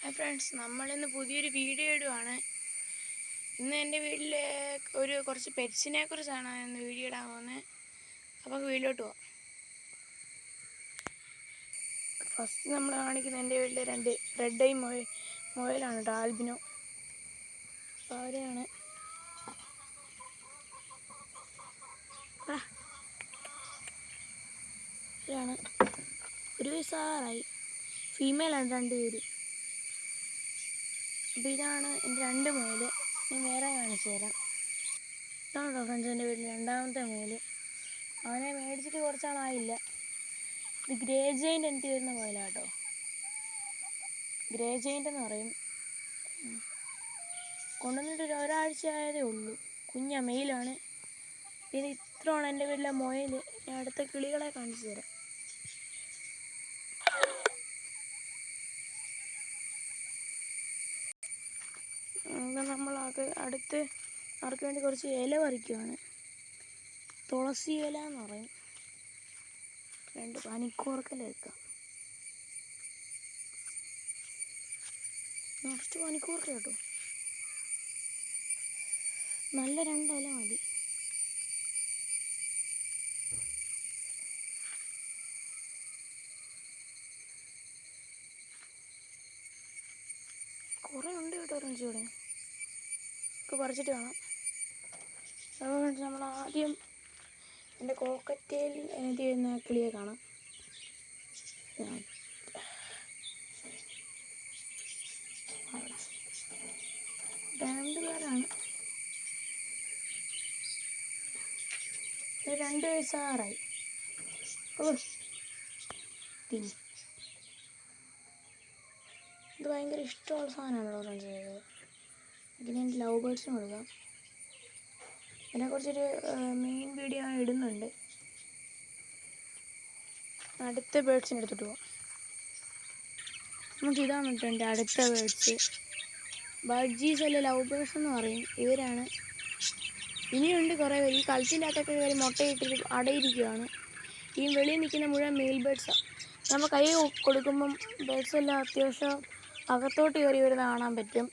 Hi friends, നമ്മളിന്ന് പുതിയൊരു video ഇടുവാണ്. ഇന്ന് എൻ്റെ വീട്ടിൽ കുറച്ച് പെറ്റ്സിനെ കുറിച്ചാണ് ഇന്ന് വീഡിയോ ഇടാൻ പോകുന്നത്. അപ്പോൾ വീട്ടിലോട്ട് പോവാം. ഫസ്റ്റ് നമ്മൾ കാണിക്കുന്നത് എൻ്റെ വീട്ടിലെ 2 റെഡ് ഐ മൊയലാണ് കേട്ടോ, ആൽബിനോ. അപ്പോൾ അവരെയാണ് ഒരു വയസ്സാറായി. ഫീമെയിലാണ് 2 പേര്. അപ്പോൾ ഇതാണ് എൻ്റെ 2 മുയൽ. ഞാൻ വേറെ കാണിച്ചു തരാം. ഇതാണ് കേട്ടോ ഫ്രണ്ട്സ് എൻ്റെ വീട്ടിൽ 2ാമത്തെ മുയൽ. അവനെ മേടിച്ചിട്ട് കുറച്ചാളായില്ല. ഇത് ഗ്രേ ജെയിൻ്റ് എനിക്ക് വരുന്ന മുയലാണ് കേട്ടോ. ഗ്രേ ജെയിൻ്റ് എന്ന് പറയും. കൊണ്ടുവന്നിട്ട് ഒരാഴ്ച ആയതേ ഉള്ളൂ. കുഞ്ഞ മെയിലാണ്. ഇത് ഇത്രയാണ് എൻ്റെ വീട്ടിലെ മുയൽ. ഞാൻ അടുത്ത കിളികളെ കാണിച്ചു തരാം. നമ്മളത് അടുത്ത് അവർക്ക് വേണ്ടി കുറച്ച് ഇല പറിക്കുവാണ്. തുളസി ഇല എന്ന് പറയും. 2 പനിക്കൂർക്കല വെക്കാം. നിറച്ച് പനിക്കൂർക്ക കേട്ടോ. നല്ല 2 ഇല മതി. കുറേ ഉണ്ട് കേട്ടോ ഫ്രണ്ട്സ് ഇവിടെ. ഒക്കെ പറിച്ചിട്ട് കാണാം. അതുകൊണ്ട് നമ്മൾ ആദ്യം എൻ്റെ കോക്കറ്റയിൽ എനിക്ക് വരുന്ന കിളിയെ കാണാം. 2 പേരാണ്. 2 വയസ്സാറായി. ഇത് ഭയങ്കര ഇഷ്ടമുള്ള സാധനമാണല്ലോ ഫ്രണ്ട്സ്. ഇതിന് എൻ്റെ ലവ് ബേർഡ്സിന് കൊടുക്കാം. ഇതിനെക്കുറിച്ചൊരു മെയിൻ വീഡിയോ ഇടുന്നുണ്ട്. അടുത്ത ബേർഡ്സിന് എടുത്തിട്ട് പോവാം. നമുക്ക് ഇതാണ് കേട്ടോ എൻ്റെ അടുത്ത ബേർഡ്സ്. ബഡ്ജീസ് അല്ലെ ലവ് ബേർഡ്സ് എന്ന് പറയും. ഇവരാണ്. ഇനിയുണ്ട് കുറേ പേര്. ഈ കളിച്ചില്ലാത്തൊക്കെ ഇവർ മുട്ടയിട്ടിട്ട് അടയിരിക്കുകയാണ്. ഈ വെളിയിൽ നിൽക്കുന്ന മുഴുവൻ മെയിൽ ബേർഡ്സാണ്. നമ്മൾ കൈ കൊടുക്കുമ്പം ബേർഡ്സ് എല്ലാം അത്യാവശ്യം അകത്തോട്ട് കയറി വരുന്ന കാണാൻ പറ്റും.